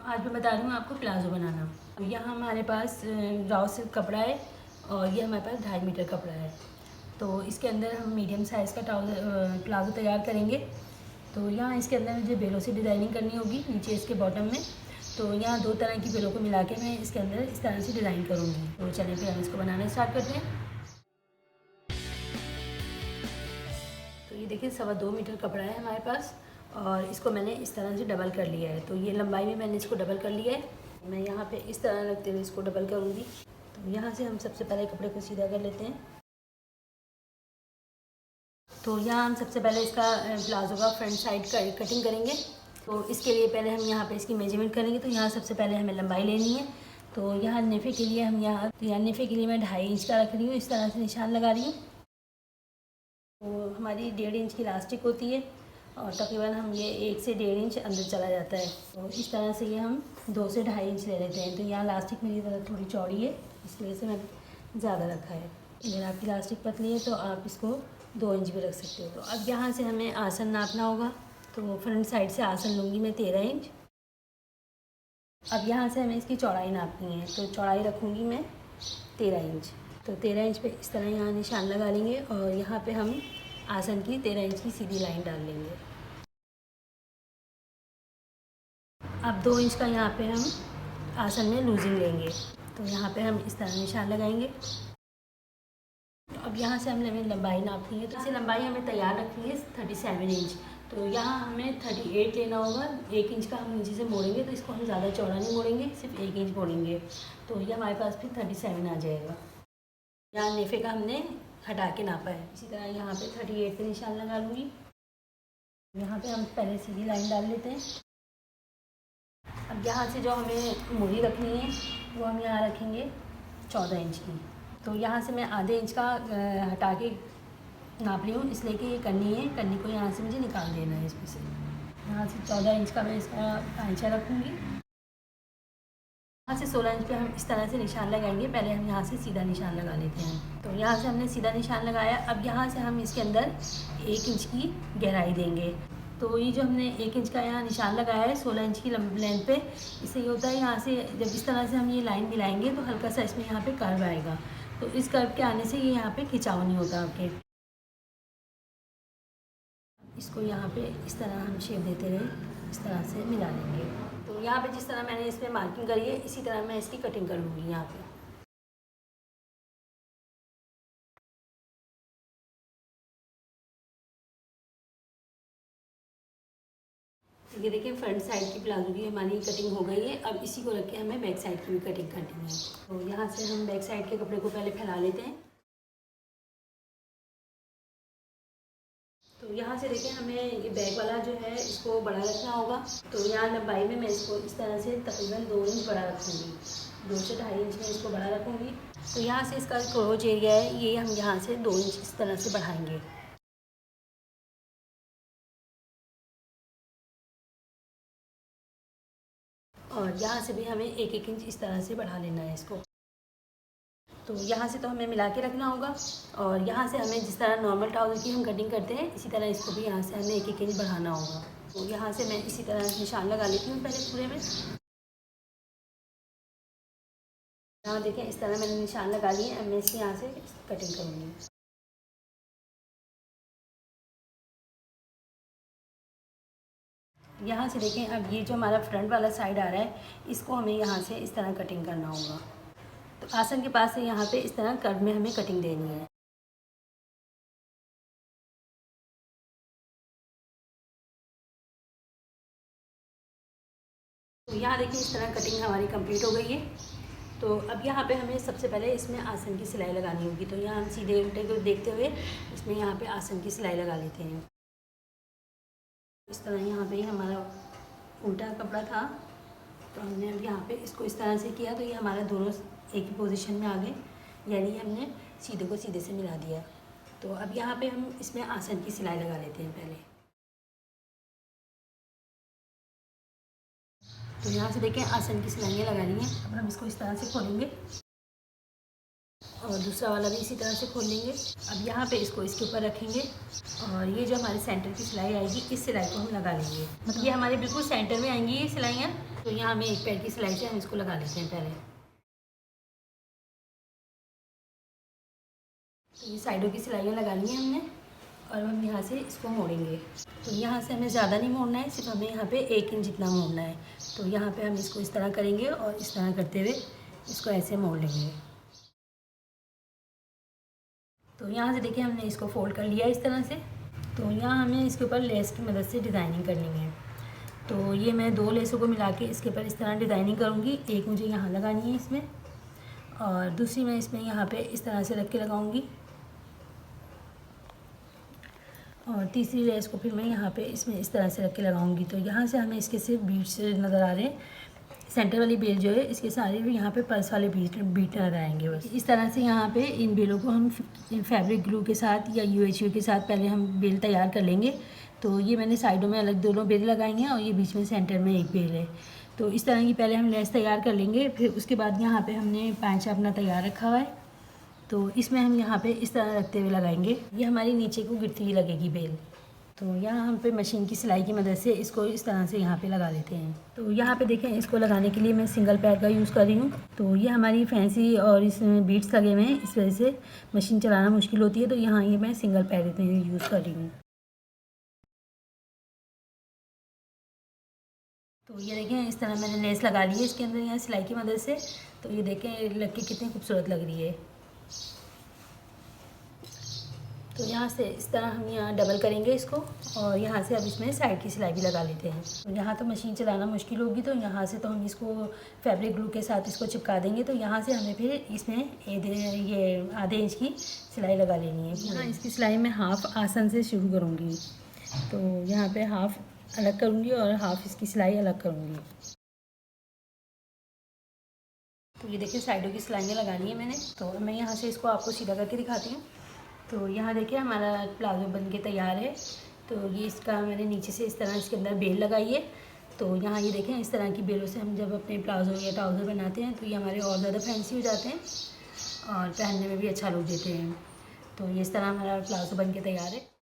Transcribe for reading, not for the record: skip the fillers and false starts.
आज मैं बता रही हूँ आपको प्लाज़ो बनाना। यहाँ हमारे पास राव सिल्क कपड़ा है और ये हमारे पास 2.5 मीटर कपड़ा है। तो इसके अंदर हम मीडियम साइज़ का प्लाज़ो तैयार करेंगे। तो यहाँ इसके अंदर मुझे बेलों से डिज़ाइनिंग करनी होगी नीचे इसके बॉटम में। तो यहाँ 2 तरह की बेलों को मिला के मैं इसके अंदर इस तरह से डिज़ाइन करूँगी। तो चलिए फिर हम इसको बनाना स्टार्ट करते हैं। तो ये देखिए 2.25 मीटर कपड़ा है हमारे पास और इसको मैंने इस तरह से डबल कर लिया है। तो ये लंबाई में मैंने इसको डबल कर लिया है। मैं यहाँ पे इस तरह रखते हुए इसको डबल करूँगी। तो यहाँ से हम सबसे पहले कपड़े को सीधा कर लेते हैं। तो यहाँ हम सबसे पहले इसका प्लाज़ो का फ्रंट साइड का कटिंग करेंगे। तो इसके लिए पहले हम यहाँ पे इसकी मेजरमेंट करेंगे। तो यहाँ सबसे पहले हमें लंबाई लेनी है। तो यहाँ नेफे के लिए नेफे के लिए मैं 2.5 इंच का रख रही हूँ, इस तरह से निशान लगा रही हूँ। तो हमारी 1.5 इंच की इलास्टिक होती है और तकरीबन हम ये 1 से 1.5 इंच अंदर चला जाता है। तो इस तरह से ये हम 2 से 2.5 इंच ले लेते हैं। तो यहाँ इलास्टिक मेरी तरह थोड़ी चौड़ी है, इस वजह से मैंने ज़्यादा रखा है। अगर आपकी इलास्टिक पतली है तो आप इसको 2 इंच भी रख सकते हो। तो अब यहाँ से हमें आसन नापना होगा। तो फ्रंट साइड से आसन लूँगी मैं 13 इंच। अब यहाँ से हमें इसकी चौड़ाई नापनी है। तो चौड़ाई रखूँगी मैं 13 इंच। तो 13 इंच पे इस तरह यहाँ निशान लगा लेंगे और यहाँ पे हम आसन की 13 इंच की सीधी लाइन डाल लेंगे। अब 2 इंच का यहाँ पे हम आसन में लूजिंग लेंगे। तो यहाँ पे हम इस तरह निशान लगाएंगे। तो अब यहाँ से हमने लंबाई नापनी है। तो इसे लंबाई हमें तैयार रखनी है 37 इंच। तो यहाँ हमें 38 लेना होगा। 1 इंच का हम नीचे से मोड़ेंगे, तो इसको हम ज़्यादा चौड़ा नहीं मोड़ेंगे, सिर्फ 1 इंच मोड़ेंगे। तो ये हमारे पास फिर 37 आ जाएगा। यहाँ नेफे का हमने हटा के नापा है। इसी तरह यहाँ पे 38 पे निशान लगा लूँगी। यहाँ पे हम पहले सीधी लाइन डाल लेते हैं। अब यहाँ से जो हमें मूरी रखनी है वो हम यहाँ रखेंगे 14 इंच की। तो यहाँ से मैं आधे इंच का हटा के नाप रही हूँ, इसलिए कि ये कन्नी है, कन्नी को यहाँ से मुझे निकाल देना है इसमें से। यहाँ से 14 इंच का मैं इसका आंचा रखूँगी। यहाँ से 16 इंच पे हम इस तरह से निशान लगाएंगे। पहले हम यहाँ से सीधा निशान लगा लेते हैं। तो यहाँ से हमने सीधा निशान लगाया। अब यहाँ से हम इसके अंदर 1 इंच की गहराई देंगे। तो ये जो हमने 1 इंच का यहाँ निशान लगाया है 16 इंच की लेंथ पे, इससे ये होता है यहाँ से जब इस तरह से हम ये लाइन मिलाएंगे तो हल्का सा इसमें यहाँ पे कर्व आएगा। तो इस कर्व के आने से ये यहाँ पे खिंचाव नहीं होता आपके। इसको यहाँ पे इस तरह हम शेप देते रहे, इस तरह से मिला लेंगे। तो यहाँ पे जिस तरह मैंने इसमें मार्किंग करी है इसी तरह मैं इसकी कटिंग कर लूँगी यहाँ पे। ये देखिए फ्रंट साइड की प्लाजो की हमारी कटिंग हो गई है। अब इसी को रख के हमें बैक साइड की भी कटिंग करनी है। तो यहाँ से हम बैक साइड के कपड़े को पहले फैला लेते हैं। तो यहाँ से देखिए हमें ये बैक वाला जो है इसको बड़ा रखना होगा। तो यहाँ लंबाई में मैं इसको इस तरह से तकरीबन 2 इंच बड़ा रखूँगी। 2 से 2.5 इंच में इसको बड़ा रखूँगी। तो यहाँ से इसका क्रोच एरिया है ये हम यहाँ से 2 इंच इस तरह से बढ़ाएंगे। और यहाँ से भी हमें 1-1 इंच इस तरह से बढ़ा लेना है इसको। तो यहाँ से तो हमें मिला के रखना होगा और यहाँ से हमें जिस तरह नॉर्मल ट्राउज़र की हम कटिंग करते हैं इसी तरह इसको भी यहाँ से हमें 1-1 इंच बढ़ाना होगा। तो यहाँ से मैं इसी तरह निशान लगा लेती हूँ पहले पूरे में। यहाँ देखें इस तरह मैंने निशान लगा लिए। अब मैं इसकी यहाँ से कटिंग करूँगी। यहाँ से देखें अब ये जो हमारा फ्रंट वाला साइड आ रहा है इसको हमें यहाँ से इस तरह कटिंग करना होगा। तो आसन के पास से यहाँ पे इस तरह कर्व में हमें कटिंग देनी है। तो यहाँ देखिए इस तरह कटिंग हमारी कंप्लीट हो गई है। तो अब यहाँ पे हमें सबसे पहले इसमें आसन की सिलाई लगानी होगी। तो यहाँ हम सीधे उल्टे को देखते हुए इसमें यहाँ पे आसन की सिलाई लगा लेते हैं। इस तरह यहाँ पे हमारा उल्टा कपड़ा था तो हमने अब यहाँ पे इसको इस तरह से किया तो ये हमारा दोनों एक ही पोजीशन में आ गए, यानी हमने सीधे को सीधे से मिला दिया। तो अब यहाँ पे हम इसमें आसन की सिलाई लगा लेते हैं पहले। तो यहाँ से देखें आसन की सिलाइयाँ लगा ली हैं। अब हम इसको इस तरह से खोलेंगे और दूसरा वाला भी इसी तरह से खोल लेंगे। अब यहाँ पे इसको इसके ऊपर रखेंगे और ये जो हमारे सेंटर की सिलाई आएगी इस सिलाई को हम लगा लेंगे। मतलब ये हमारे बिल्कुल सेंटर में आएंगी ये सिलाइयाँ। तो यहाँ हमें एक पैर की सिलाई से हम इसको लगा लेते हैं पहले। तो ये साइडों की सिलाइयाँ लगा ली हैं हमने और हम यहाँ से इसको मोड़ेंगे। तो यहाँ से हमें ज़्यादा नहीं मोड़ना है, सिर्फ हमें यहाँ पे 1 इंच जितना मोड़ना है। तो यहाँ पे हम इसको इस तरह करेंगे और इस तरह करते हुए इसको ऐसे मोड़ लेंगे। तो यहाँ से देखिए हमने इसको फोल्ड कर लिया इस तरह से। तो यहाँ हमें इसके ऊपर लेस की मदद से डिज़ाइनिंग करनी है। तो ये मैं 2 लेसों को मिला के इसके ऊपर इस तरह डिज़ाइनिंग करूँगी। एक मुझे यहाँ लगानी है इसमें और दूसरी मैं इसमें यहाँ पे इस तरह से रख के लगाऊँगी और तीसरी लेस को फिर मैं यहाँ पे इसमें इस तरह से रख के लगाऊंगी। तो यहाँ से हमें इसके सिर्फ बीट्स नज़र आ रहे हैं। सेंटर वाली बेल जो है इसके सारे भी यहाँ पे पल्स वाले बीट नज़र आएंगे बस। इस तरह से यहाँ पे इन बेलों को हम फैब्रिक ग्लू के साथ या UHV के साथ पहले हम बेल तैयार कर लेंगे। तो ये मैंने साइडों में अलग दोनों बेल लगाई हैं और ये बीच में सेंटर में एक बेल है। तो इस तरह की पहले हम लेस तैयार कर लेंगे। फिर उसके बाद यहाँ पर हमने पैंचा अपना तैयार रखा हुआ है। तो इसमें हम यहाँ पे इस तरह रखते हुए लगाएंगे। ये हमारी नीचे को गिरती हुई लगेगी बेल। तो यहाँ हम पे मशीन की सिलाई की मदद से इसको इस तरह से यहाँ पे लगा लेते हैं। तो यहाँ पे देखें इसको लगाने के लिए मैं सिंगल पैर का यूज़ कर रही हूँ। तो ये हमारी फैंसी और इसमें बीट्स लगे हुए हैं, इस वजह से मशीन चलाना मुश्किल होती है। तो यहाँ ये मैं सिंगल पैर यूज़ कर रही हूँ। तो ये देखें इस तरह मैंने लेस लगा ली है इसके अंदर यहाँ सिलाई की मदद से। तो ये देखें लग के कितनी खूबसूरत लग रही है। तो यहाँ से इस तरह हम यहाँ डबल करेंगे इसको और यहाँ से अब इसमें साइड की सिलाई भी लगा लेते हैं। तो यहाँ तो मशीन चलाना मुश्किल होगी, तो यहाँ से तो हम इसको फैब्रिक ग्लू के साथ इसको चिपका देंगे। तो यहाँ से हमें फिर इसमें ये आधे इंच की सिलाई लगा लेनी है। यहाँ इसकी सिलाई मैं हाफ़ आसन से शुरू करूँगी। तो यहाँ पर हाफ़ अलग करूँगी और हाफ़ इसकी सिलाई अलग करूँगी। तो ये देखिए साइडों की सिलाइयाँ लगा ली है मैंने। तो मैं यहाँ से इसको आपको सीधा करके दिखाती हूँ। तो यहाँ देखिए हमारा प्लाज़ो बन के तैयार है। तो ये इसका मैंने नीचे से इस तरह इसके अंदर बेल लगाई है। तो यहाँ ये देखें इस तरह की बेलों से हम जब अपने प्लाज़ो या ट्राउज़र बनाते हैं तो ये हमारे और ज़्यादा फैंसी हो जाते हैं और पहनने में भी अच्छा लुक देते हैं। तो ये इस तरह हमारा प्लाज़ो बन के तैयार है।